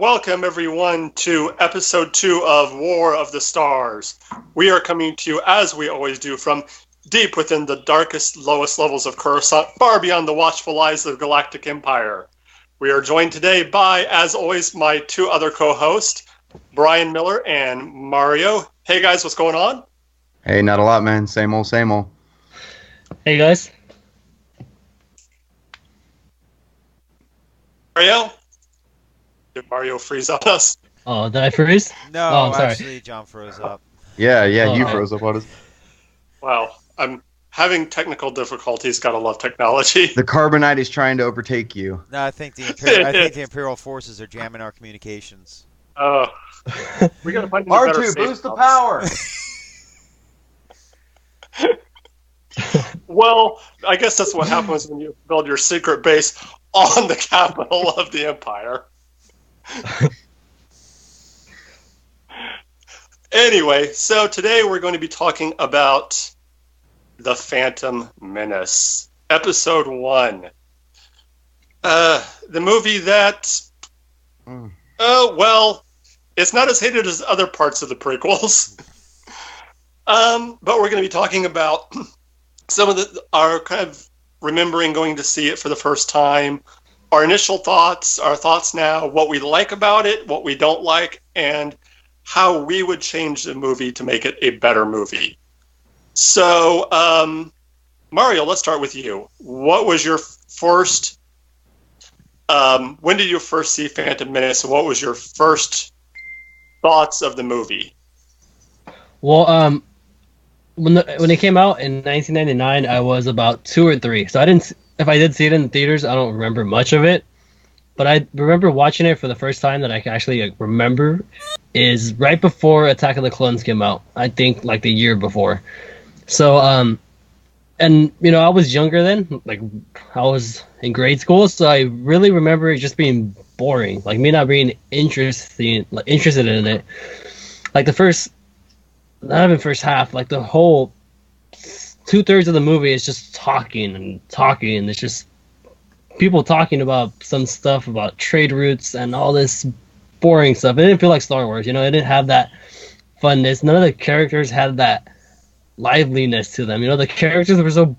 welcome everyone to episode 2 of War of the Stars. We are coming to you, as we always do, from deep within the darkest, lowest levels of Coruscant, far beyond the watchful eyes of the Galactic Empire. We are joined today by, as always, my two other co-hosts, Brian Miller and Mario. Hey guys, what's going on? Hey, not a lot, man. Same old, same old. Hey guys. Mario? Did Mario freeze on us? Oh, did I freeze? No, Oh, I'm sorry. actually, John froze up. Yeah, you Okay. froze up on us. Wow, I'm having technical difficulties. Gotta love technology. The carbonite is trying to overtake you. No, I think the Imperial forces are jamming our communications. We gotta find a better R2, safe boost the house. power! Well, I guess that's what happens when you build your secret base on the capital of the Empire. Anyway, so today we're going to be talking about The Phantom Menace, Episode 1. The movie that, well, it's not as hated as other parts of the prequels. But we're going to be talking about some of our kind of remembering going to see it for the first time, our initial thoughts, our thoughts now, what we like about it, what we don't like, and how we would change the movie to make it a better movie. So, Mario, let's start with you. What was your first... when did you first see Phantom Menace, and what was your first thoughts of the movie? Well, when it came out in 1999, I was about 2 or 3. So if I did see it in the theaters, I don't remember much of it. But I remember watching it for the first time that I can actually remember is right before Attack of the Clones came out. I think like the year before. So, and I was younger then, like I was in grade school, so I really remember it just being boring, like me not being interested in it. Like the first, not even first half, like the whole 2/3 of the movie is just talking, and it's just people talking about some stuff about trade routes and all this boring stuff. It didn't feel like Star Wars, it didn't have that funness. None of the characters had that liveliness to them. The characters were so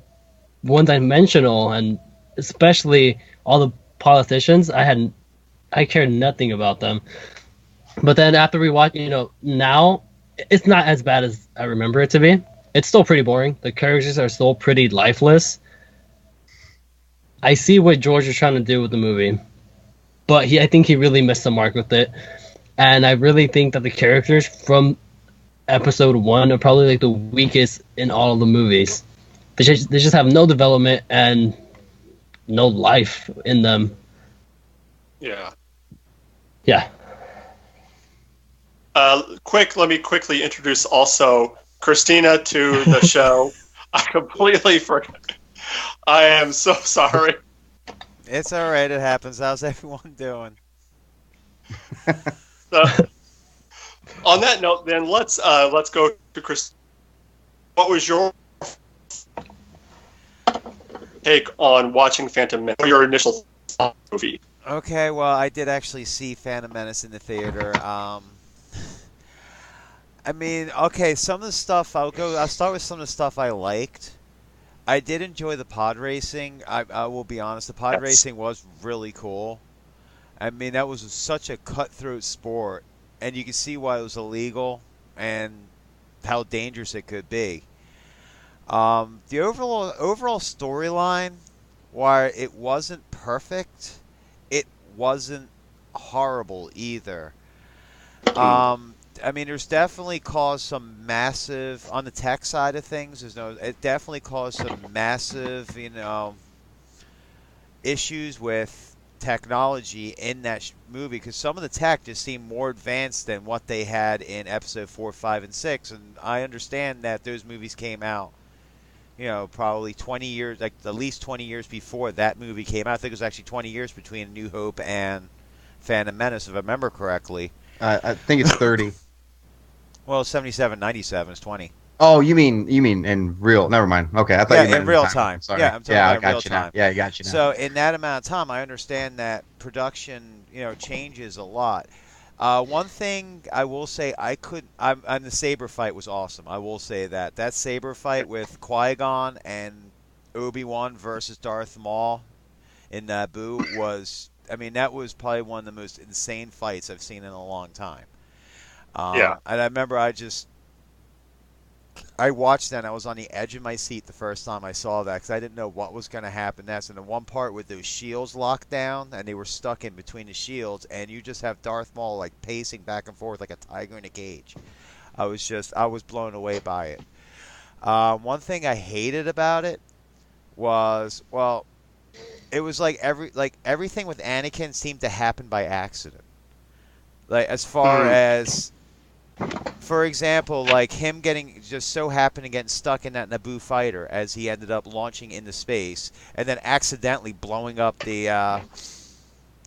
one-dimensional, and especially all the politicians, I cared nothing about them. But then after we watch, now it's not as bad as I remember it to be. It's still pretty boring. The characters are still pretty lifeless. I see what George is trying to do with the movie, but I think he really missed the mark with it. And I really think that the characters from episode 1 are probably like the weakest in all of the movies. They just have no development and no life in them. Yeah. Yeah. Let me quickly introduce also Christina to the show. I completely forgot. I am so sorry. It's all right. It happens. How's everyone doing? So, on that note, then let's go to Chris. What was your take on watching Phantom Menace? Your initial movie? Okay, well, I did actually see Phantom Menace in the theater. I mean, okay, some of the stuff I'll start with some of the stuff I liked. I did enjoy the pod racing. I will be honest, the pod racing was really cool. I mean, that was such a cutthroat sport, and you can see why it was illegal and how dangerous it could be. The overall storyline, while it wasn't perfect, it wasn't horrible either. I mean, there's definitely caused some massive, on the tech side of things, it definitely caused some massive, issues with technology in that movie, because some of the tech just seemed more advanced than what they had in episode 4, 5, and 6. And I understand that those movies came out, probably 20 years, like at least 20 years before that movie came out. I think it was actually 20 years between New Hope and Phantom Menace, if I remember correctly. I think it's 30. Well, 77, 97 is 20. Oh, you mean in real? Never mind. Okay, I thought you meant in real time. time. Sorry. Yeah, I'm talking Yeah, I about in real got you now. time. Yeah, I got you now. So in that amount of time, I understand that production, changes a lot. One thing I will say, the saber fight was awesome. I will say that saber fight with Qui-Gon and Obi-Wan versus Darth Maul in Naboo was, I mean, that was probably one of the most insane fights I've seen in a long time. Yeah. And I remember I watched that and I was on the edge of my seat the first time I saw that because I didn't know what was going to happen next. And the one part with those shields locked down and they were stuck in between the shields and you just have Darth Maul like pacing back and forth like a tiger in a cage. I was blown away by it. One thing I hated about it was, well, it was like everything with Anakin seemed to happen by accident. Like as far as, for example, like him getting just so happened to get stuck in that Naboo fighter as he ended up launching into space and then accidentally blowing up the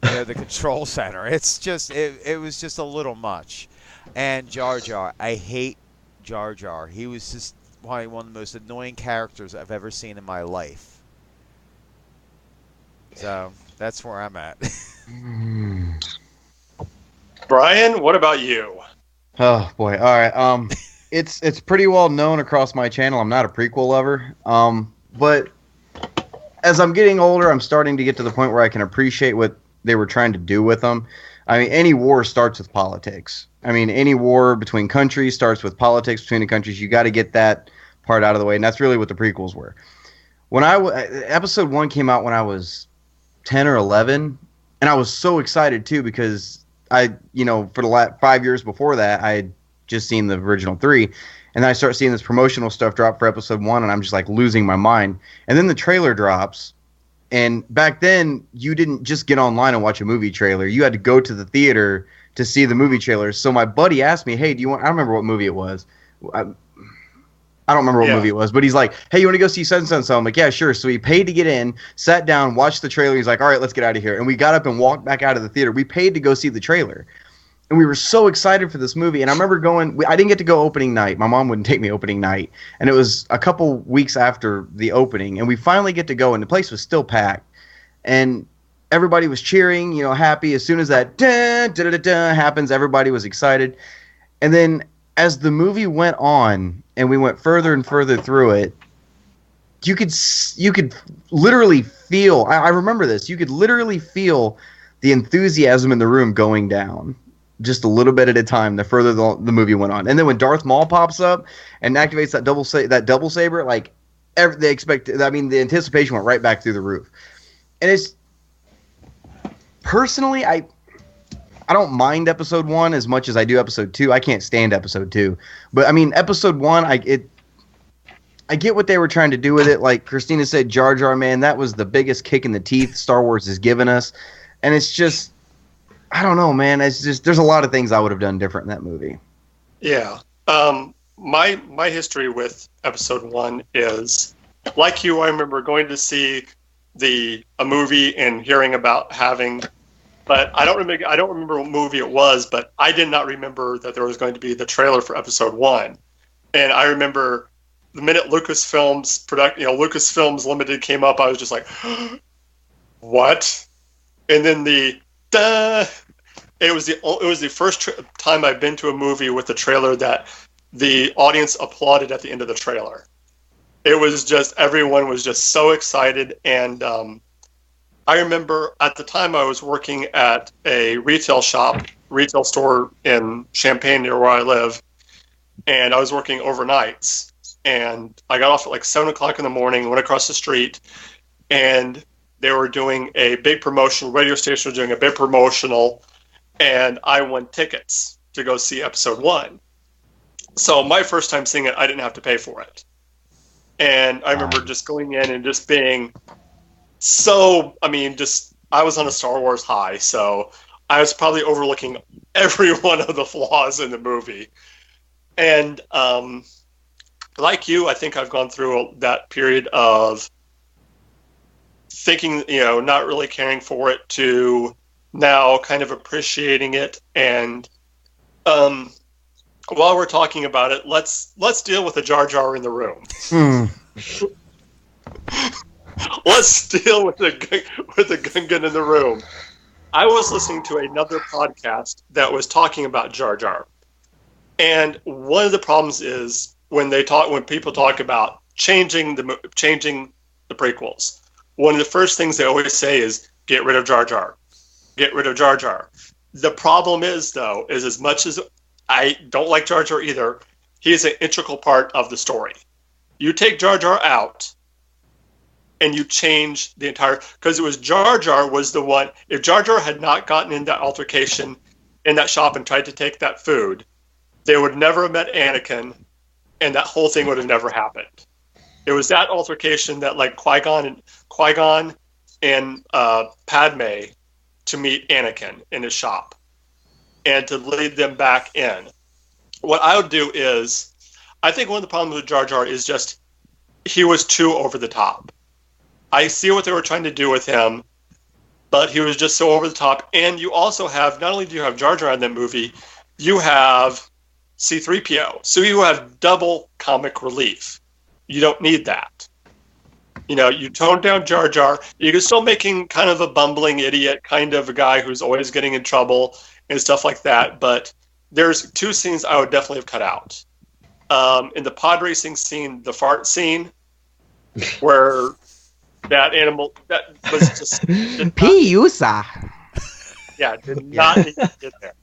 control center. It's just it was just a little much. And Jar Jar, I hate Jar Jar. He was just probably one of the most annoying characters I've ever seen in my life. So that's where I'm at. Brian, what about you? Oh boy. All right. It's pretty well known across my channel. I'm not a prequel lover. But as I'm getting older, I'm starting to get to the point where I can appreciate what they were trying to do with them. I mean, any war starts with politics. I mean, any war between countries starts with politics between the countries. You got to get that part out of the way, and that's really what the prequels were. When episode 1 came out when I was 10 or 11, and I was so excited too because for the last 5 years before that, I had just seen the original 3, and then I start seeing this promotional stuff drop for episode 1, and I'm just like losing my mind. And then the trailer drops, and back then you didn't just get online and watch a movie trailer; you had to go to the theater to see the movie trailer. So my buddy asked me, "Hey, do you want?" I don't remember what movie it was. I don't remember what movie it was, but he's like, "Hey, you want to go see so and so?" So I'm like, "Yeah, sure." So he paid to get in, sat down, watched the trailer. He's like, "All right, let's get out of here." And we got up and walked back out of the theater. We paid to go see the trailer. And we were so excited for this movie. And I remember I didn't get to go opening night. My mom wouldn't take me opening night. And it was a couple weeks after the opening. And we finally get to go, and the place was still packed. And everybody was cheering, happy. As soon as that da-da-da-da happens, everybody was excited. And then as the movie went on and we went further and further through it, you could literally feel, I remember this, you could literally feel the enthusiasm in the room going down just a little bit at a time the further the movie went on. And then when Darth Maul pops up and activates that double saber, like the anticipation went right back through the roof. And it's personally, I don't mind episode 1 as much as I do episode 2. I can't stand episode 2. But I mean, episode 1, I get what they were trying to do with it. Like Christina said, Jar Jar, man, that was the biggest kick in the teeth Star Wars has given us. And it's just, I don't know, man. It's just, there's a lot of things I would have done different in that movie. Yeah. My history with episode 1 is, like you, I remember going to see a movie and hearing about but I don't remember what movie it was, but I did not remember that there was going to be the trailer for episode 1. And I remember the minute Lucasfilms Limited came up, I was just like, what? And then it was the first time I've been to a movie with a trailer that the audience applauded at the end of the trailer. It was just, everyone was just so excited. And I remember at the time I was working at a retail store in Champaign near where I live. And I was working overnights. And I got off at like 7 o'clock in the morning, went across the street, and they were doing a big promotional, radio station was doing a big promotional, and I won tickets to go see episode 1. So my first time seeing it, I didn't have to pay for it. And I remember just going in and just being I was on a Star Wars high, so I was probably overlooking every one of the flaws in the movie. And like you, I think I've gone through that period of thinking, not really caring for it, to now kind of appreciating it. And while we're talking about it, let's deal with the Jar Jar in the room. Let's deal with the Gungan in the room. I was listening to another podcast that was talking about Jar Jar, and one of the problems is when people talk about changing the prequels. One of the first things they always say is get rid of Jar Jar, get rid of Jar Jar. The problem is, though, is as much as I don't like Jar Jar either, he is an integral part of the story. You take Jar Jar out, and you change the entire... Because it was Jar Jar was the one... If Jar Jar had not gotten in that altercation in that shop and tried to take that food, they would never have met Anakin, and that whole thing would have never happened. It was that altercation that led Qui-Gon and Padme to meet Anakin in his shop and to lead them back in. What I would do is... I think one of the problems with Jar Jar is just he was too over the top. I see what they were trying to do with him, but he was just so over the top. And you also have, not only do you have Jar Jar in that movie, you have C-3PO. So you have double comic relief. You don't need that. You tone down Jar Jar. You can still make him kind of a bumbling idiot, kind of a guy who's always getting in trouble and stuff like that. But there's two scenes I would definitely have cut out. In the pod racing scene, the fart scene, where... That animal that was just Piusa. Did not need to get there.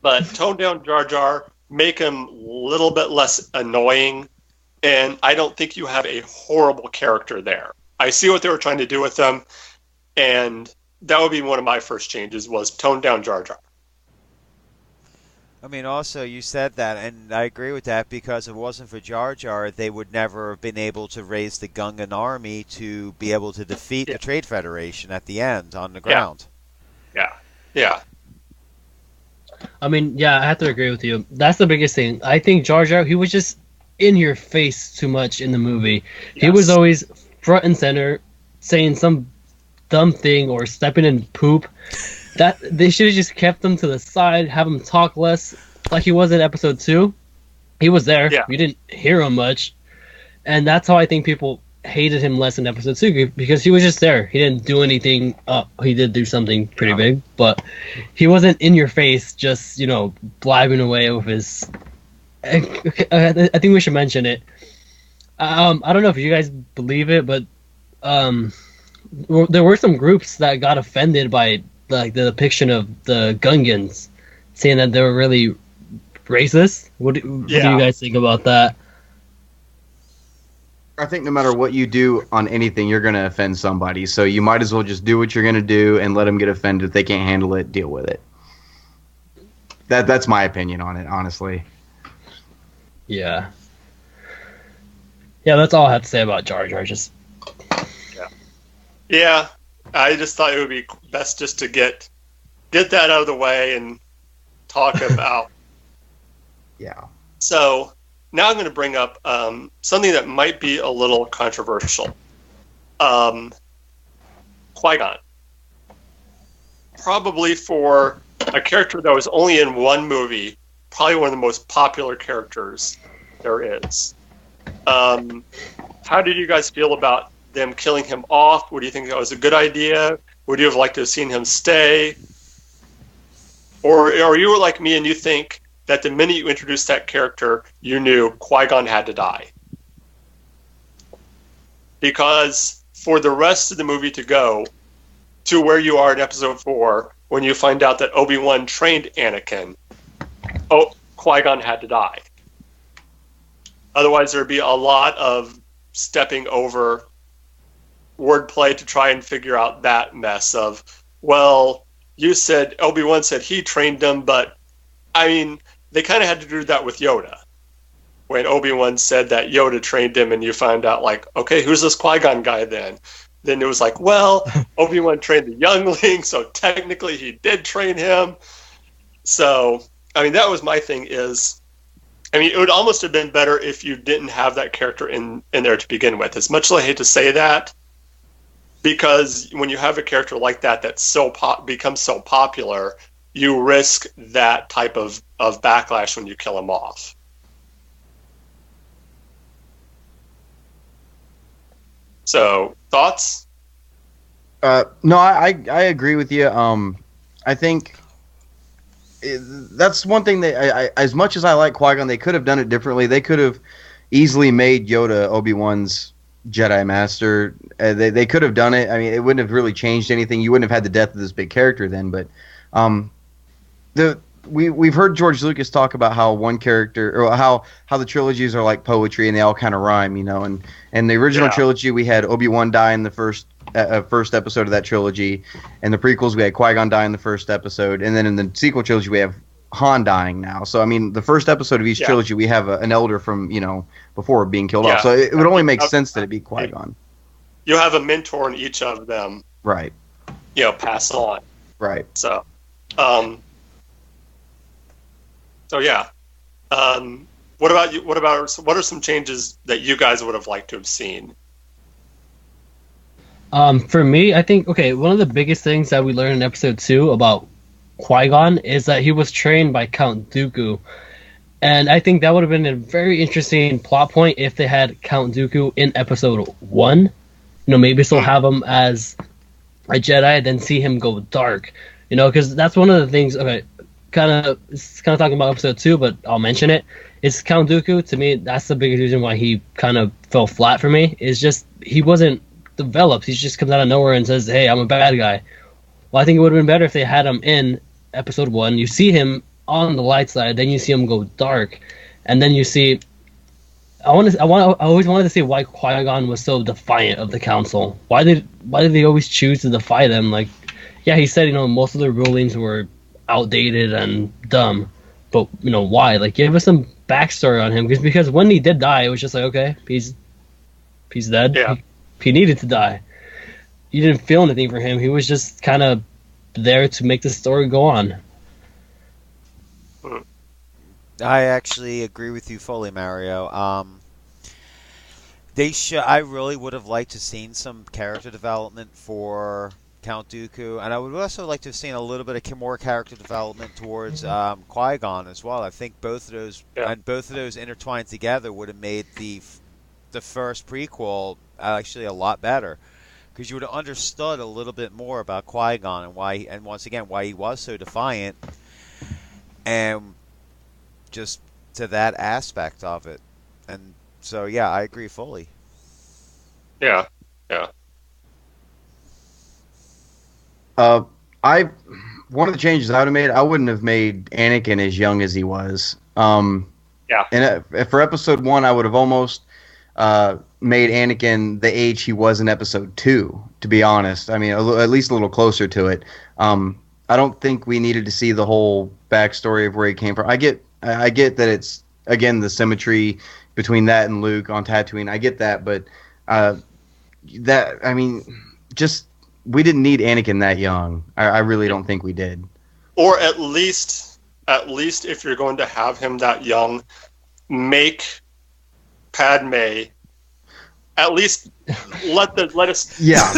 But tone down Jar Jar, make him a little bit less annoying, and I don't think you have a horrible character there. I see what they were trying to do with them, and that would be one of my first changes was tone down Jar Jar. I mean, also, you said that, and I agree with that, because if it wasn't for Jar Jar, they would never have been able to raise the Gungan army to be able to defeat the Trade Federation at the end on the ground. Yeah. I mean, I have to agree with you. That's the biggest thing. I think Jar Jar, he was just in your face too much in the movie. Yes. He was always front and center, saying some dumb thing or stepping in poop. That they should have just kept him to the side, have him talk less, like he was in episode 2. He was there. Yeah. You didn't hear him much, and that's how I think people hated him less in episode 2 because he was just there. He didn't do anything. He did do something pretty big, but he wasn't in your face, just blabbing away with his. I think we should mention it. I don't know if you guys believe it, but there were some groups that got offended by the depiction of the Gungans, saying that they were really racist. What do you guys think about that? I think no matter what you do on anything, you're going to offend somebody. So you might as well just do what you're going to do and let them get offended. If they can't handle it, deal with it. That's my opinion on it, honestly. Yeah. Yeah, that's all I have to say about Jar Jar. Yeah. I just thought it would be best just to get that out of the way and talk about. Yeah. So now I'm going to bring up something that might be a little controversial. Qui-Gon. Probably for a character that was only in one movie, probably one of the most popular characters there is. How did you guys feel about them killing him off? Would you think that was a good idea? Would you have liked to have seen him stay? Or you were like me and you think that the minute you introduced that character, you knew Qui-Gon had to die? Because for the rest of the movie to go to where you are in episode 4, when you find out that Obi-Wan trained Anakin, Qui-Gon had to die. Otherwise, there'd be a lot of stepping over wordplay to try and figure out that mess of, well, you said Obi-Wan said he trained him, but I mean, they kind of had to do that with Yoda. When Obi-Wan said that Yoda trained him and you found out, like, okay, who's this Qui-Gon guy then? Then it was like, well, Obi-Wan trained the youngling, so technically he did train him. So, I mean, that was my thing is, I mean, it would almost have been better if you didn't have that character in there to begin with. As much as I hate to say that, because when you have a character like that that's becomes so popular, you risk that type of backlash when you kill him off. So, thoughts? No, I agree with you. I think that's one thing that I as much as I like Qui-Gon, they could have done it differently. They could have easily made Yoda Obi-Wan's Jedi Master. They could have done it. I mean, it wouldn't have really changed anything. You wouldn't have had the death of this big character then. But we've heard George Lucas talk about how one character, or how the trilogies are like poetry and they all kind of rhyme, you know. And the original trilogy, we had Obi-Wan die in the first episode of that trilogy. And the prequels, we had Qui-Gon die in the first episode. And then in the sequel trilogy, we have Han dying now. So, I mean, the first episode of each trilogy, we have an elder from, before being killed off. So it would only make sense that it be Qui-Gon. You have a mentor in each of them. Right. Pass on. Right. So, yeah. What about you? What are some changes that you guys would have liked to have seen? For me, I think, one of the biggest things that we learned in episode 2 about Qui-Gon is that he was trained by Count Dooku. And I think that would have been a very interesting plot point if they had Count Dooku in episode 1. Maybe still have him as a Jedi, then see him go dark. Because that's one of the things, kind of talking about episode 2, but I'll mention it. It's Count Dooku. To me, that's the biggest reason why he kind of fell flat for me. Is just he wasn't developed. He just comes out of nowhere and says, "Hey, I'm a bad guy." Well, I think it would have been better if they had him in episode 1. You see him on the light side, then you see him go dark, and then you see. I always wanted to see why Qui-Gon was so defiant of the Council. Why did they always choose to defy them? Like, yeah, he said most of the rulings were outdated and dumb, but why? Like, give us some backstory on him, because when he did die, it was just like, okay, he's dead. Yeah. He needed to die. You didn't feel anything for him. He was just kind of there to make the story go on. I actually agree with you fully, Mario. I really would have liked to seen some character development for Count Dooku, and I would also like to have seen a little bit of more character development towards Qui-Gon as well. I think both of those intertwined together would have made the first prequel actually a lot better, because you would have understood a little bit more about Qui-Gon and once again why he was so defiant, and just to that aspect of it. And so, yeah, I agree fully. Yeah. One of the changes I would have made, I wouldn't have made Anakin as young as he was. And for episode 1, I would have almost made Anakin the age he was in episode 2, to be honest. I mean, at least a little closer to it. I don't think we needed to see the whole backstory of where he came from. I get that it's, again, the symmetry between that and Luke on Tatooine. I get that, but we didn't need Anakin that young. I really don't think we did. Or at least if you're going to have him that young, make Padme at least let us. Yeah.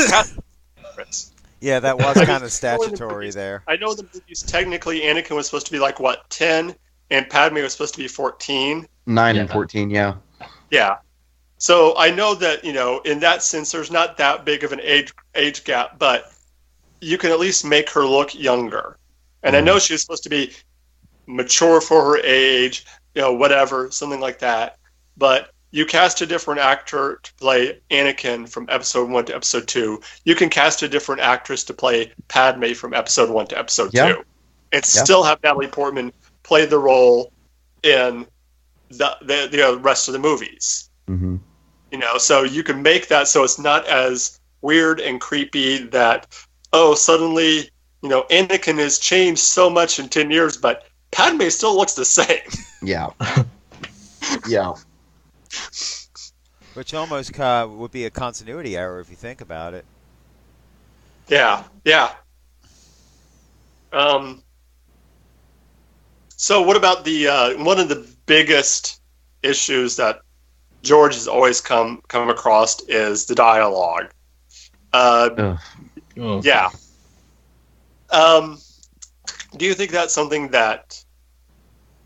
Yeah, that was kind of statutory there. I know the movies, technically Anakin was supposed to be 10, and Padme was supposed to be 14. 9 and 14, yeah. Yeah. So I know that, in that sense, there's not that big of an age gap, but you can at least make her look younger. And I know she's supposed to be mature for her age, whatever, something like that. But you cast a different actor to play Anakin from episode 1 to episode 2. You can cast a different actress to play Padme from episode 1 to episode 2. And still have Natalie Portman play the role in the rest of the movies. Mm-hmm. So you can make that so it's not as weird and creepy that, suddenly, Anakin has changed so much in 10 years, but Padme still looks the same. Yeah. Yeah. Which almost would be a continuity error if you think about it. Yeah. So what about the one of the biggest issues that George has always come across is the dialogue. Yeah. Do you think that's something that,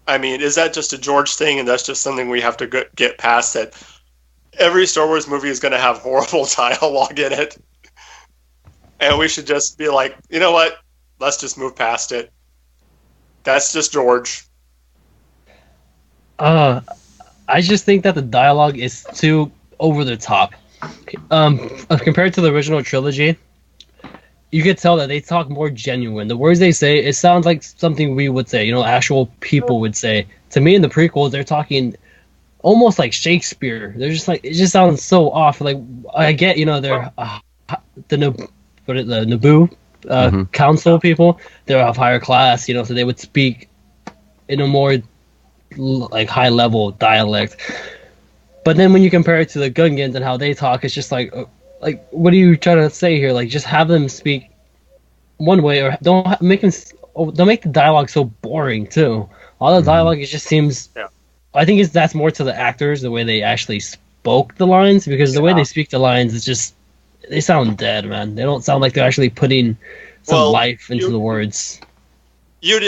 I mean, is that just a George thing, and that's just something we have to get past, that every Star Wars movie is going to have horrible dialogue in it, and we should just be like, you know what? Let's just move past it. That's just George. I just think that the dialogue is too over the top. Compared to the original trilogy, you could tell that they talk more genuine. The words they say, it sounds like something we would say, actual people would say. To me, in the prequels, they're talking almost like Shakespeare. They're just like, it just sounds so off. Like, I get, they're the Naboo council people. They're of higher class, so they would speak in a more like high level dialect. But then when you compare it to the Gungans and how they talk, it's just like what are you trying to say here? Like, just have them speak one way, or don't make the dialogue so boring too. All the dialogue, it just seems. Yeah. I think that's more to the actors, the way they actually spoke the lines, because the way they speak the lines is just, they sound dead, man. They don't sound like they're actually putting some life into the words. You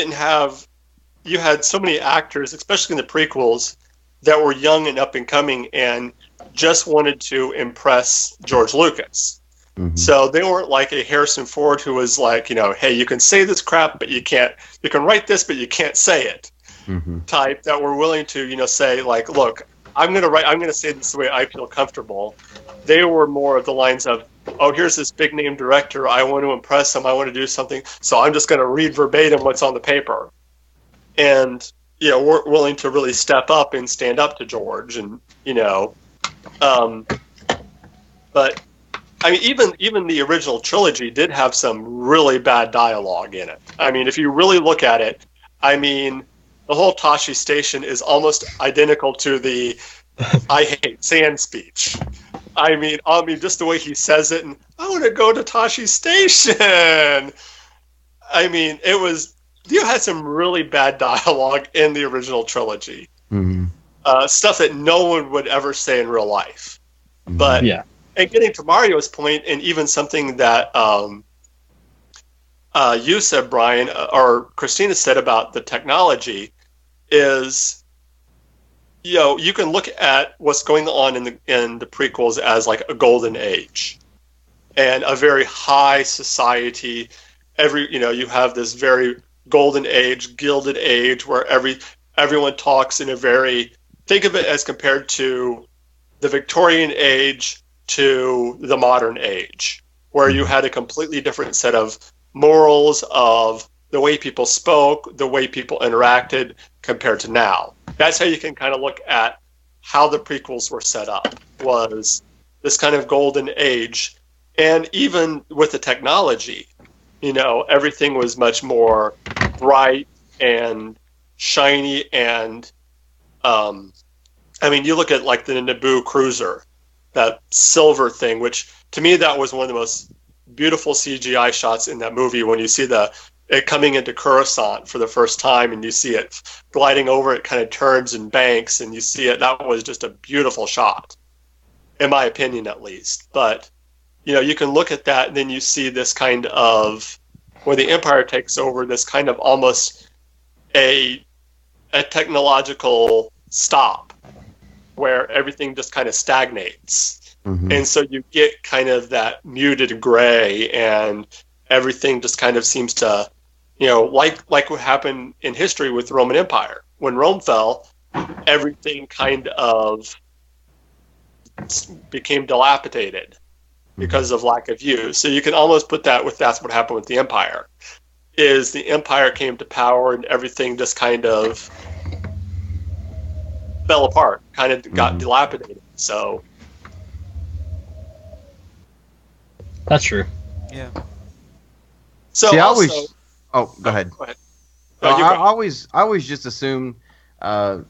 had so many actors, especially in the prequels, that were young and up and coming and just wanted to impress George Lucas. Mm-hmm. So they weren't like a Harrison Ford who was like, hey, you can say this crap, but you can't. You can write this, but you can't say it. Mm-hmm. Type that were willing to, say like, look, I'm going to say this the way I feel comfortable. They were more of the lines of, oh, here's this big name director. I want to impress him. I want to do something. So I'm just going to read verbatim what's on the paper. And, weren't willing to really step up and stand up to George. And, but I mean, even the original trilogy did have some really bad dialogue in it. I mean, if you really look at it, I mean, the whole Tashi Station is almost identical to the "I hate sand" speech. I mean, just the way he says it, and I want to go to Tashi Station. I mean, you had some really bad dialogue in the original trilogy. Mm-hmm. Stuff that no one would ever say in real life. But yeah. And getting to Mario's point, and even something that you said, Brian, or Christina said about the technology, is, you can look at what's going on in the prequels as like a golden age, and a very high society. You have this very golden age, gilded age, where everyone talks in a very, think of it as compared to the Victorian age to the modern age, where you had a completely different set of morals, of the way people spoke, the way people interacted compared to now. That's how you can kind of look at how the prequels were set up, was this kind of golden age. And even with the technology, everything was much more bright and shiny. And you look at like the Naboo cruiser, that silver thing, which to me, that was one of the most beautiful CGI shots in that movie, when you see it coming into Coruscant for the first time, and you see it gliding over, it kind of turns and banks, and you see it. That was just a beautiful shot, in my opinion, at least. But, you can look at that, and then you see this kind of, when the Empire takes over, this kind of almost a technological stop, where everything just kind of stagnates. Mm-hmm. And so you get kind of that muted gray, and everything just kind of seems to, like what happened in history with the Roman Empire. When Rome fell, everything kind of became dilapidated because of lack of use. So you can almost put that's what happened with the Empire, is the Empire came to power and everything just kind of fell apart, kind of got dilapidated. So that's true. Yeah. So see, also, go ahead. Go ahead. I always just assumed that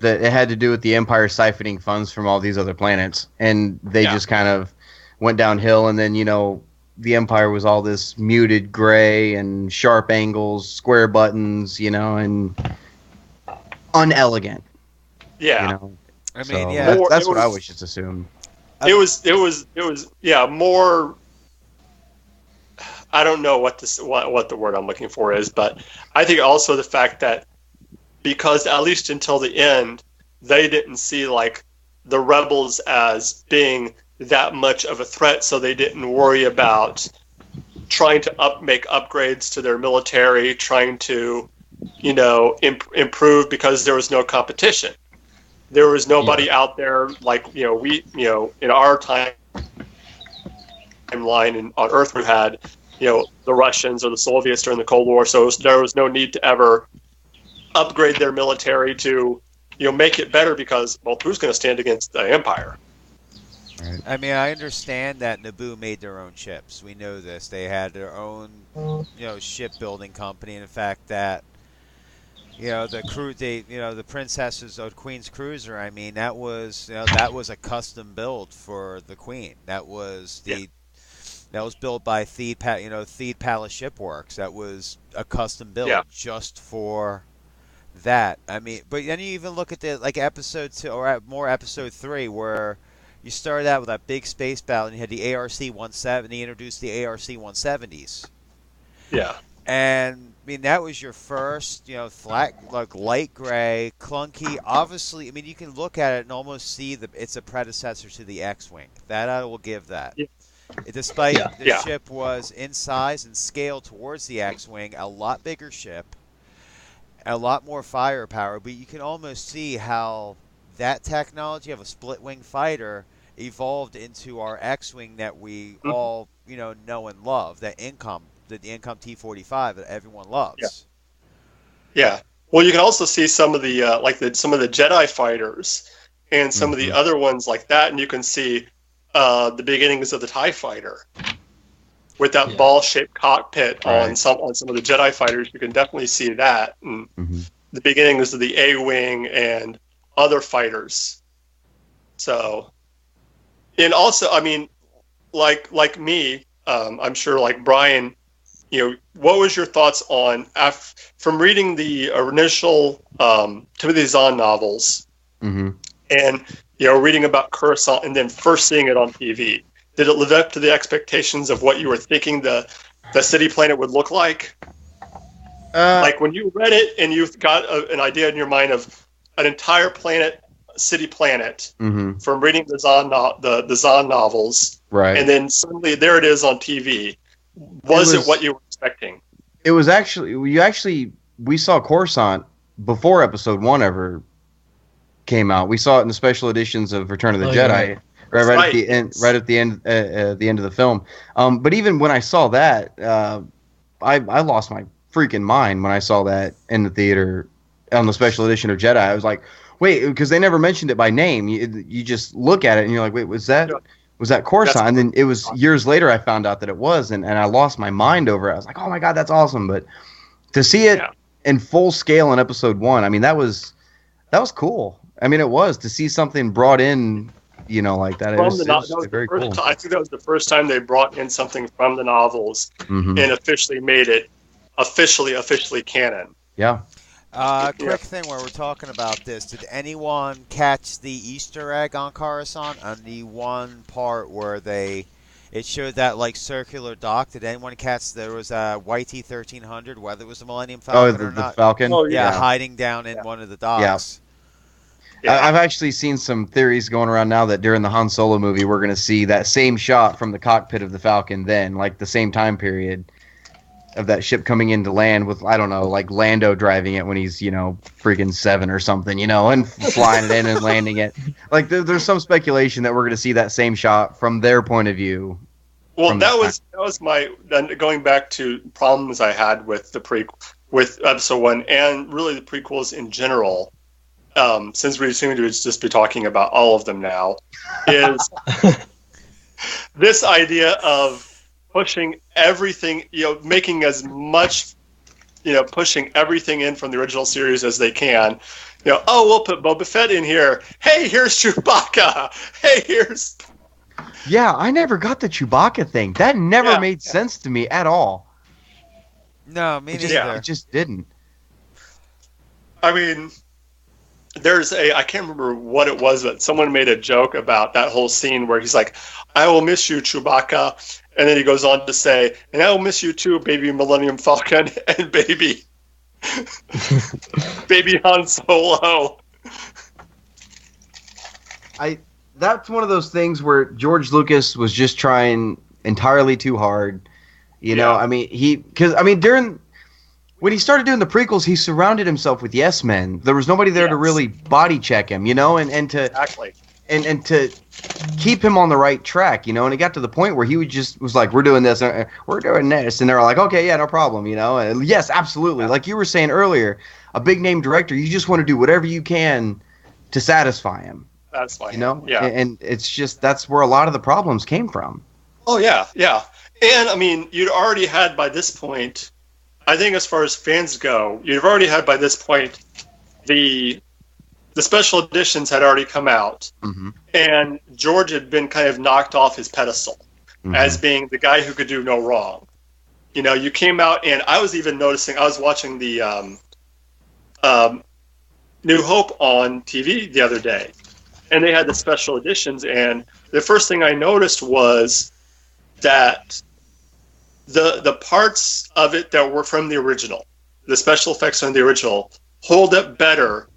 it had to do with the Empire siphoning funds from all these other planets, and they just kind of went downhill. And then the Empire was all this muted gray and sharp angles, square buttons, and unelegant. Yeah. That's what I always just assumed. It was more. I don't know what the word I'm looking for is, but I think also the fact that because at least until the end, they didn't see like the rebels as being that much of a threat, so they didn't worry about trying to make upgrades to their military, trying to, improve, because there was no competition. There was nobody out there like, we, in our timeline on Earth, we had, the Russians or the Soviets during the Cold War, so there was no need to ever upgrade their military to, make it better, because, well, who's going to stand against the Empire? Right. I mean, I understand that Naboo made their own ships. We know this. They had their own, shipbuilding company. And the fact that, the Princess's Queen's Cruiser. I mean, that was a custom build for the Queen. That was that was built by Theed Palace Shipworks. That was a custom build just for that. I mean, but then you even look at the episode 2 or more episode 3 where you started out with that big space battle and you had the ARC-170. He introduced the ARC-170s. Yeah. And I mean that was your first, flat, light gray, clunky. Obviously, I mean you can look at it and almost see it's a predecessor to the X-wing. That I will give that. Yeah. Despite the ship was in size and scale towards the X-wing, a lot bigger ship, a lot more firepower, but you can almost see how that technology of a split-wing fighter evolved into our X-wing that we all, know and love. The Incom T-45 that everyone loves. Yeah. Well, you can also see some of the some of the Jedi fighters and some of the other ones like that, and you can see the beginnings of the TIE fighter with that ball-shaped cockpit on some of the Jedi fighters. You can definitely see that, and the beginnings of the A-wing and other fighters. So, and also, I mean, like me, I'm sure, like Brian, what was your thoughts on from reading the initial Timothy Zahn novels and reading about Coruscant and then first seeing it on TV? Did it live up to the expectations of what you were thinking the city planet would look like? Like when you read it and you've got an idea in your mind of an entire city planet from reading the Zahn novels, right? And then suddenly there it is on TV. Was it what you were expecting? It was actually we saw Coruscant before Episode 1 ever came out. We saw it in the special editions of Return of the Jedi, right at the end, the end of the film. But even when I saw that, I lost my freaking mind when I saw that in the theater on the special edition of Jedi. I was like, wait, because they never mentioned it by name. You just look at it and you're like, wait, was that Coruscant? And then it was years later I found out that it was, and I lost my mind over it. I was like, oh my God, that's awesome. But to see it in full scale in Episode 1, I mean, that was cool. I mean, it was to see something brought in, like that. It was very cool. I think that was the first time they brought in something from the novels and officially made it officially canon. Yeah. Quick thing while we're talking about this. Did anyone catch the Easter egg on Coruscant on the one part where it showed that circular dock? Did anyone catch there was a YT-1300, whether it was the Millennium Falcon or not? The Falcon? Oh, yeah, hiding down in one of the docks. Yeah. I've actually seen some theories going around now that during the Han Solo movie we're going to see that same shot from the cockpit of the Falcon then, the same time period of that ship coming into land with, I don't know, Lando driving it when he's, freaking 7 or something, and flying it in and landing it. There's some speculation that we're going to see that same shot from their point of view. Well, that was my, going back to problems I had with with Episode 1 and really the prequels in general, since we seem to just be talking about all of them now, is this idea of pushing everything, making as much, pushing everything in from the original series as they can. We'll put Boba Fett in here. Hey, here's Chewbacca. Hey, here's... Yeah, I never got the Chewbacca thing. That never made sense to me at all. No, me neither. It just didn't. I mean, I can't remember what it was, but someone made a joke about that whole scene where he's like, I will miss you, Chewbacca. And then he goes on to say, and I will miss you too, baby Millennium Falcon and baby Han Solo. That's one of those things where George Lucas was just trying entirely too hard. You know, I mean, when he started doing the prequels, he surrounded himself with yes men. There was nobody there to really body check him, you know, and to to keep him on the right track, you know. And it got to the point where he was like, "We're doing this, we're doing this," and they're like, "Okay, yeah, no problem," you know. And yes, absolutely. Like you were saying earlier, a big name director, you just want to do whatever you can to satisfy him. That's fine. You know, and it's just that's where a lot of the problems came from. Oh yeah. And I mean, you'd already had by this point, I think as far as fans go, you've already had by this point the special editions had already come out, and George had been kind of knocked off his pedestal as being the guy who could do no wrong. You know, you came out, and I was even noticing. I was watching the New Hope on TV the other day, and they had the special editions, and the first thing I noticed was that the parts of it that were from the original, the special effects on the original, hold up better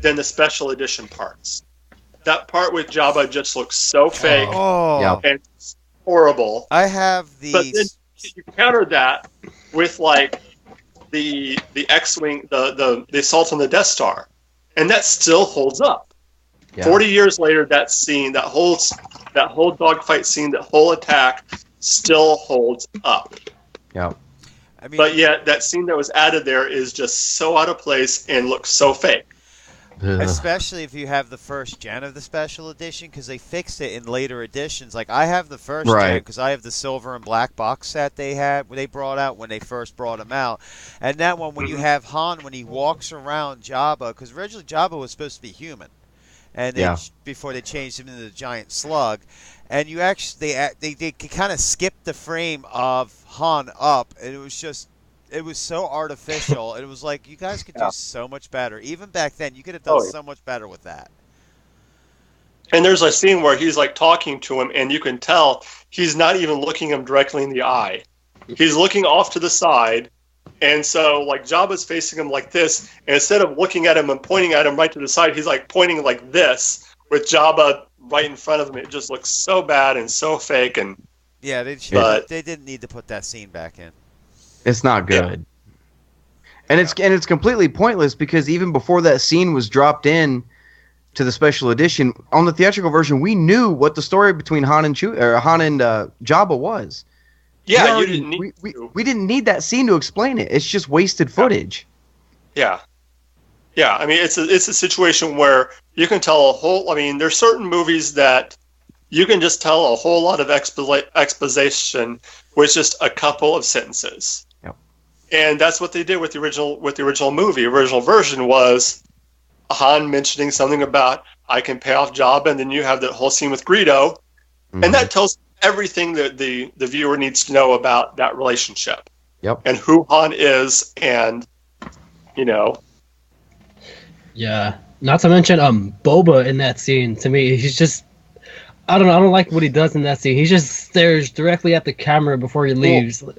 than the special edition parts. That part with Jabba just looks so fake and horrible. I have these. But then you counter that with like the X-wing, the assault on the Death Star, and that still holds up. 40 years later, that scene, that whole dogfight scene, that whole attack still holds up. Yeah. I mean, but yet that scene that was added there is just so out of place and looks so fake. Especially if you have the first gen of the special edition, because they fixed it in later editions. Like I have the first gen because I have the silver and black box set they brought out when they first brought him out, and that one when you have Han when he walks around Jabba, because originally Jabba was supposed to be human, and before they changed him into the giant slug, and you actually they kind of skipped the frame of Han up, and it was so artificial. It was like, you guys could do so much better. Even back then, you could have done so much better with that. And there's a scene where he's like talking to him, and you can tell he's not even looking him directly in the eye. He's looking off to the side, and so like Jabba's facing him like this, and instead of looking at him and pointing at him right to the side, he's like pointing like this with Jabba right in front of him. It just looks so bad and so fake. And yeah, they didn't need to put that scene back in. It's not good. And it's completely pointless, because even before that scene was dropped in to the special edition, on the theatrical version, we knew what the story between Han and Jabba was. Yeah, we didn't need that scene to explain it. It's just wasted footage. Yeah. Yeah, I mean, it's a situation where you can tell there's certain movies that you can just tell a whole lot of exposition with just a couple of sentences. And that's what they did with the original movie. The original version was Han mentioning something about, I can pay off Jabba, and then you have that whole scene with Greedo, and that tells everything that the viewer needs to know about that relationship. Yep. And who Han is, and Yeah. Not to mention Boba in that scene. To me, he's just, I don't like what he does in that scene. He just stares directly at the camera before he leaves. Well,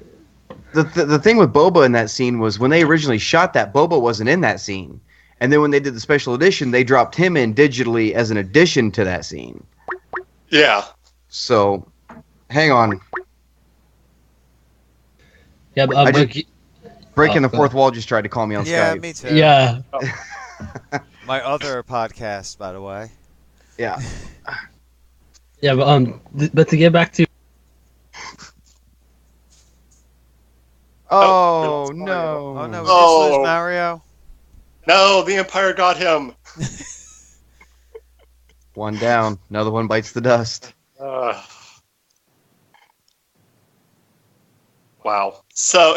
the thing with Boba in that scene was, when they originally shot that, Boba wasn't in that scene. And then when they did the special edition, they dropped him in digitally as an addition to that scene. Yeah. So, hang on. Yeah, but breaking the fourth wall just tried to call me on Skype. Yeah, me too. Yeah. My other podcast, by the way. Yeah. Yeah, but to get back to. Oh no! Oh no! We just lose Mario. No, the Empire got him. One down. Another one bites the dust. Wow. So.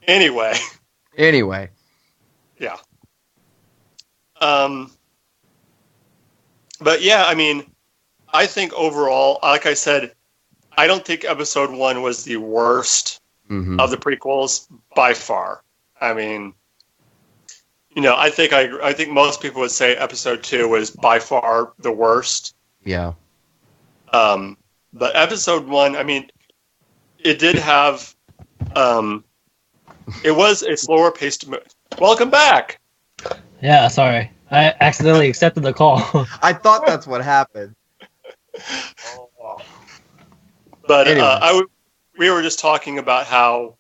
Anyway. Yeah. But yeah, I mean, I think overall, like I said, I don't think episode 1 was the worst of the prequels by far. I mean, I think most people would say episode 2 was by far the worst. Yeah. But episode 1, I mean, it did have, it was a slower paced movie. Welcome back. Yeah, sorry. I accidentally accepted the call. I thought that's what happened. But Anyway. we were just talking about how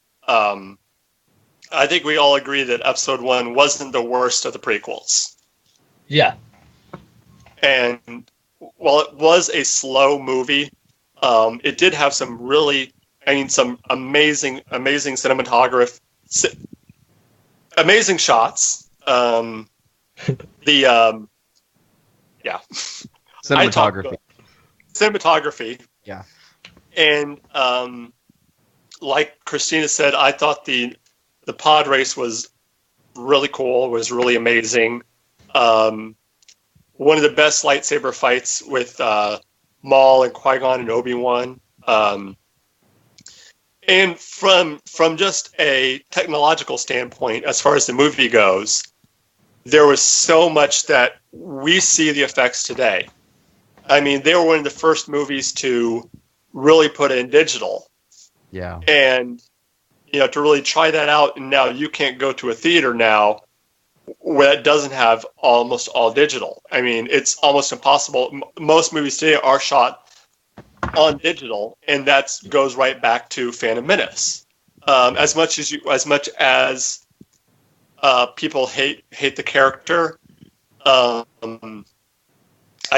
I think we all agree that episode 1 wasn't the worst of the prequels. Yeah. And while it was a slow movie, it did have some amazing cinematography, amazing shots. Cinematography. Yeah. And like Christina said, I thought the pod race was really cool, was really amazing. One of the best lightsaber fights with Maul and Qui-Gon and Obi-Wan. And from just a technological standpoint, as far as the movie goes, there was so much that we see the effects today. I mean, they were one of the first movies to really put it in digital. Yeah. And, to really try that out, and now you can't go to a theater now where that doesn't have almost all digital. I mean, it's almost impossible. Most movies today are shot on digital, and that goes right back to Phantom Menace. As much as people hate the character, I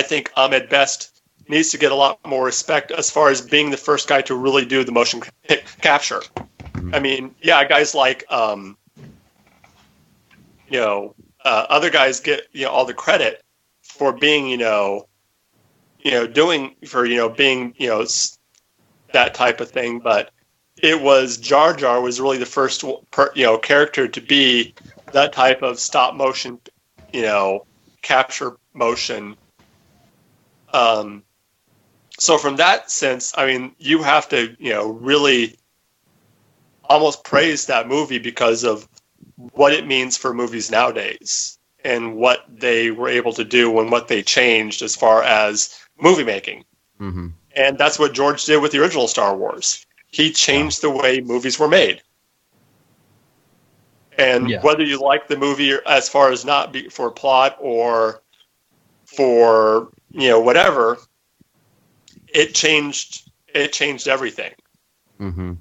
think Ahmed Best needs to get a lot more respect as far as being the first guy to really do the motion capture. I mean, yeah, guys like other guys get all the credit for being being that type of thing, but it was Jar Jar was really the first character to be that type of stop motion capture motion. So from that sense, I mean, you have to really almost praise that movie because of what it means for movies nowadays and what they were able to do and what they changed as far as movie making. Mm-hmm. And that's what George did with the original Star Wars. He changed the way movies were made. And whether you like the movie as far as not be for plot or for whatever, it changed everything. Mm-hmm.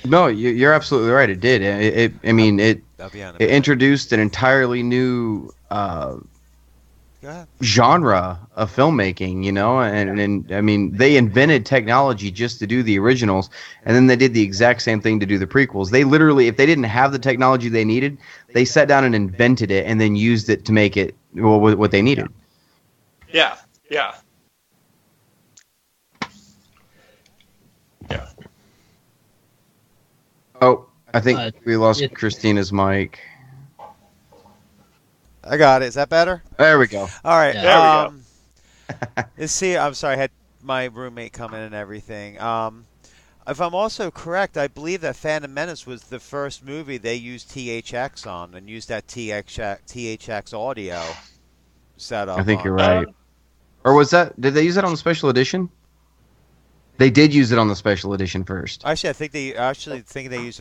No, you're absolutely right. It did. It introduced an entirely new genre of filmmaking, and I mean, they invented technology just to do the originals, and then they did the exact same thing to do the prequels. They literally, if they didn't have the technology they needed, they sat down and invented it and then used it to make it what they needed. Yeah. Oh, I think we lost Christina's mic. I got it. Is that better? There we go. All right. Yeah. There we go. Let's see. I'm sorry. I had my roommate come in and everything. If I'm also correct, I believe that Phantom Menace was the first movie they used THX on and used that THX audio setup. I think you're right. Or was that? Did they use it on the special edition? They did use it on the special edition first. Actually, I think they used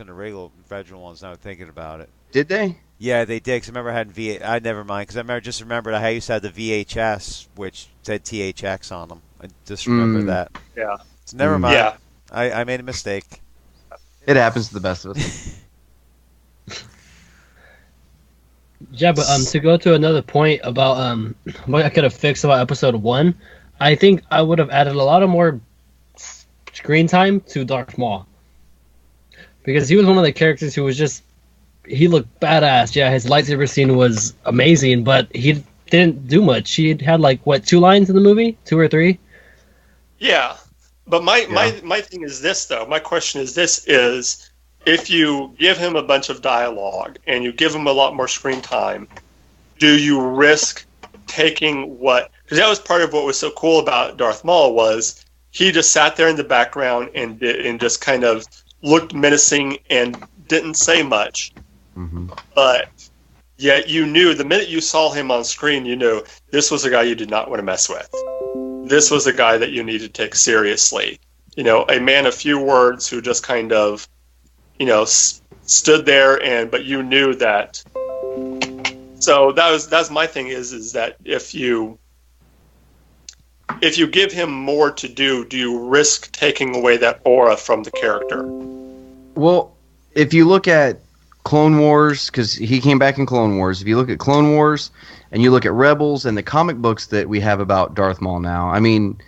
it on the original ones. Now I'm thinking about it. Did they? Yeah, they did. Cause I remember I had I never mind. Because I just remembered I used to have the VHS, which said THX on them. I just remember that. Yeah. So never mind. Yeah. I made a mistake. It happens to the best of us. Yeah, but to go to another point about what I could have fixed about episode 1, I think I would have added a lot of more screen time to Darth Maul, because he was one of the characters who was he looked badass. Yeah, his lightsaber scene was amazing, but he didn't do much. He had 2 lines in the movie, 2 or 3. Yeah, but my thing is this though. My question is this: is if you give him a bunch of dialogue and you give him a lot more screen time, do you risk taking what? Because that was part of what was so cool about Darth Maul was he just sat there in the background and just kind of looked menacing and didn't say much. Mm-hmm. But yet you knew the minute you saw him on screen, you knew this was a guy you did not want to mess with. This was a guy that you needed to take seriously. A man of few words who just kind of, stood there but you knew that. So that's my thing is that if you give him more to do you risk taking away that aura from the character? Well, if you look at Clone Wars, because he came back in Clone Wars, if you look at Clone Wars and you look at Rebels and the comic books that we have about Darth Maul now, I mean,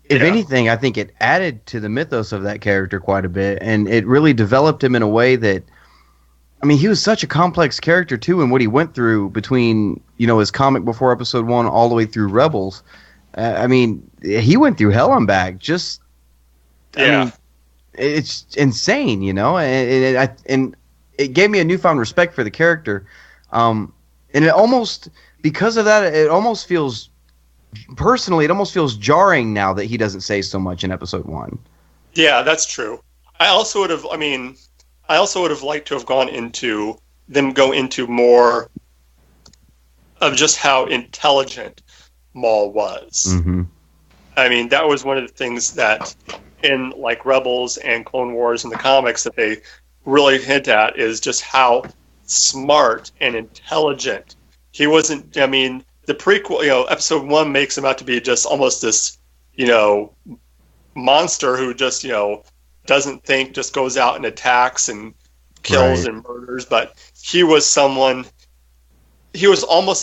if anything, I think it added to the mythos of that character quite a bit, and it really developed him in a way that, I mean, he was such a complex character too, and what he went through between, his comic before Episode 1 all the way through Rebels. I mean, he went through hell and back. I mean, it's insane, and it gave me a newfound respect for the character, and it almost, because of that, it almost feels jarring now that he doesn't say so much in Episode 1. Yeah, that's true. I also would have liked to have go into more of just how intelligent Maul was. Mm-hmm. I mean, that was one of the things that in like Rebels and Clone Wars and the comics that they really hint at is just how smart and intelligent he wasn't. I mean, the prequel, Episode 1 makes him out to be just almost this, monster who just, doesn't think, just goes out and attacks and kills and murders. But he was almost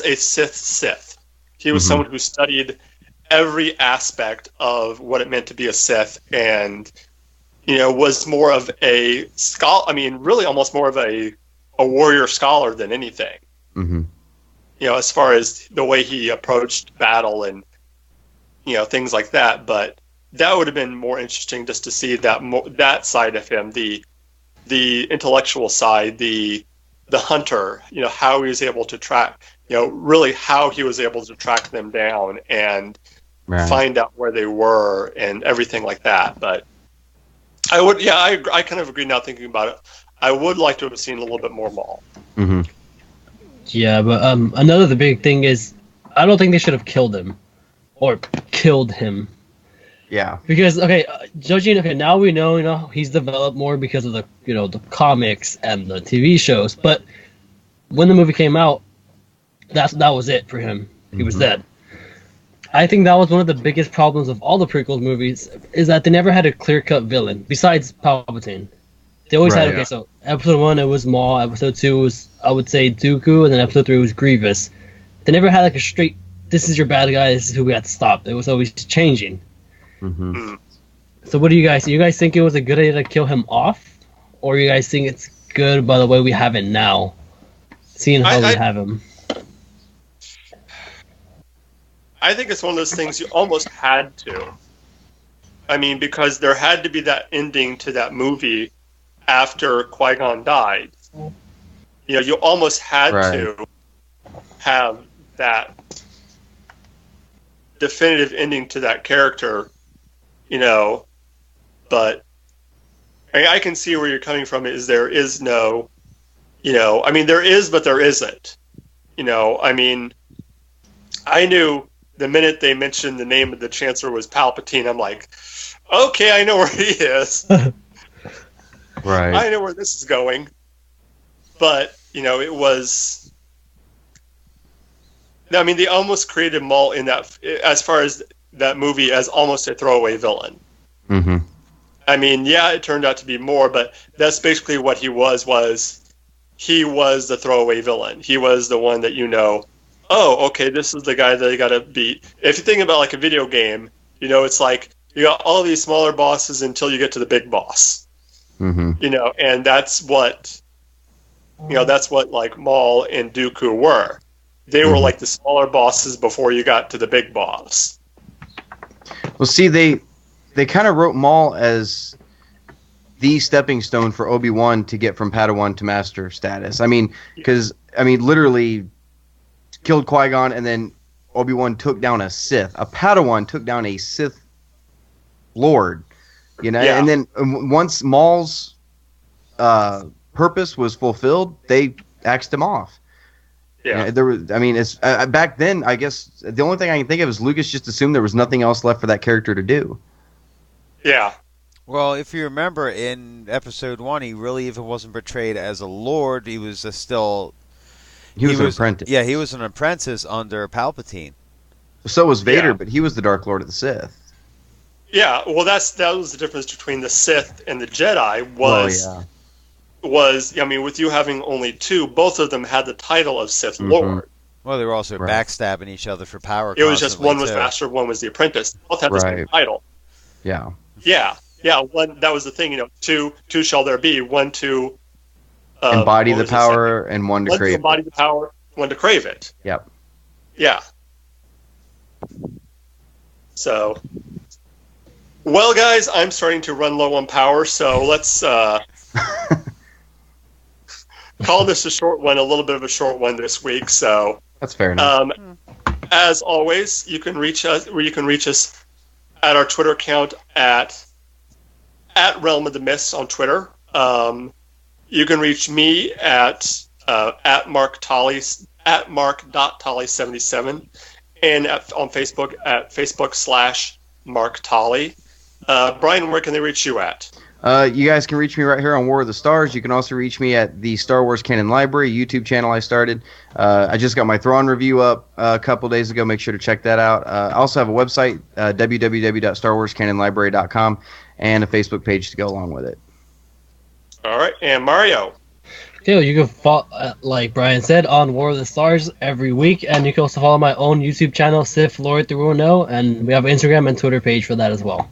a Sith. He was someone who studied every aspect of what it meant to be a Sith and, was more of a scholar. I mean, really almost more of a warrior scholar than anything. Mm-hmm. As far as the way he approached battle and, things like that. But that would have been more interesting just to see that side of him, the intellectual side, the hunter, how he was able to track, really how he was able to track them down and find out where they were and everything like that. But I kind of agree now thinking about it. I would like to have seen a little bit more Maul. Mm-hmm. Yeah, but another big thing is I don't think they should have killed him. Yeah. Because judging now we know he's developed more because of the the comics and the TV shows. But when the movie came out, that was it for him. He was dead. I think that was one of the biggest problems of all the prequel movies is that they never had a clear-cut villain besides Palpatine. They always had so Episode 1 it was Maul, Episode 2 was I would say Dooku, and then Episode 3 was Grievous. They never had like a straight, this is your bad guy, this is who we have to stop. It was always changing. Mm-hmm. So what do you guys think? You guys think it was a good idea to kill him off? Or you guys think it's good by the way we have it now? Seeing how we have him. I think it's one of those things you almost had to. I mean, because there had to be that ending to that movie after Qui-Gon died. You almost had to have that definitive ending to that character, but I can see where you're coming from is there is no, I mean, there is, but there isn't, I mean, I knew the minute they mentioned the name of the Chancellor was Palpatine, I'm like, okay, I know where he is. Right. I know where this is going. But, it was... I mean, they almost created Maul in that, as far as that movie, as almost a throwaway villain. Mm-hmm. I mean, yeah, it turned out to be more, but that's basically what he was he was the throwaway villain. He was the one that oh, okay, this is the guy that you gotta beat. If you think about like a video game, it's like you got all these smaller bosses until you get to the big boss. Mm-hmm. And that's what like Maul and Dooku were. They were like the smaller bosses before you got to the big boss. Well, see, they kind of wrote Maul as the stepping stone for Obi-Wan to get from Padawan to Master status. I mean, because literally killed Qui-Gon, and then Obi-Wan took down a Sith. A Padawan took down a Sith Lord, and then once Maul's purpose was fulfilled, they axed him off. Yeah. There was, I mean, it's back then. I guess the only thing I can think of is Lucas just assumed there was nothing else left for that character to do. Yeah. Well, if you remember, in episode 1, he really even wasn't portrayed as a lord. He was still... He was an apprentice. Yeah, he was an apprentice under Palpatine. So was Vader, but he was the Dark Lord of the Sith. Yeah, well, that was the difference between the Sith and the Jedi was, I mean, with you having only 2, both of them had the title of Sith Lord. Well, they were also backstabbing each other for power. It was just one was master, one was the apprentice. Both had the same title. Yeah. Yeah. One, that was the thing, two shall there be. One to embody the power, and one to crave it. One to embody the power, one to crave it. Yep. Yeah. So, well, guys, I'm starting to run low on power, so let's call this a short one, a little bit of a short one this week. So that's fair enough. As always, you can reach us at our Twitter account at Realm of the Mist on Twitter. You can reach me at Mark Tolly at Mark.Tolly77 and on Facebook at Facebook/Mark Tolly. Brian, where can they reach you at? You guys can reach me right here on War of the Stars. You can also reach me at the Star Wars Canon Library YouTube channel I started. I just got my Thrawn review up a couple days ago. Make sure to check that out. I also have a website, www.starwarscanonlibrary.com, and a Facebook page to go along with it. All right, and Mario. You can follow, like Brian said, on War of the Stars every week, and you can also follow my own YouTube channel, Sith Lord 310, and we have an Instagram and Twitter page for that as well.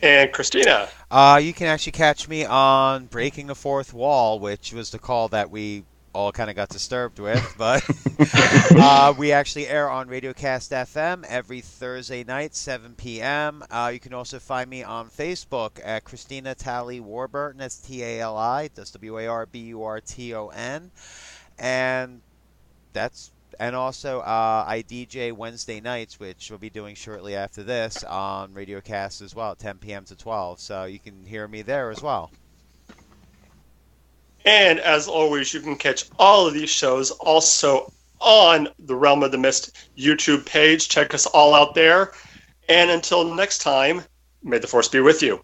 And Christina. You can actually catch me on Breaking the Fourth Wall, which was the call that we all kind of got disturbed with, but we actually air on Radiocast FM every Thursday night, 7 p.m. You can also find me on Facebook at Christina Tali Warburton. That's Tali. That's Warburton. And also I DJ Wednesday nights, which we'll be doing shortly after this on Radiocast as well, 10 p.m. to 12. So you can hear me there as well. And as always, you can catch all of these shows also on the Realm of the Mist YouTube page. Check us all out there. And until next time, may the Force be with you.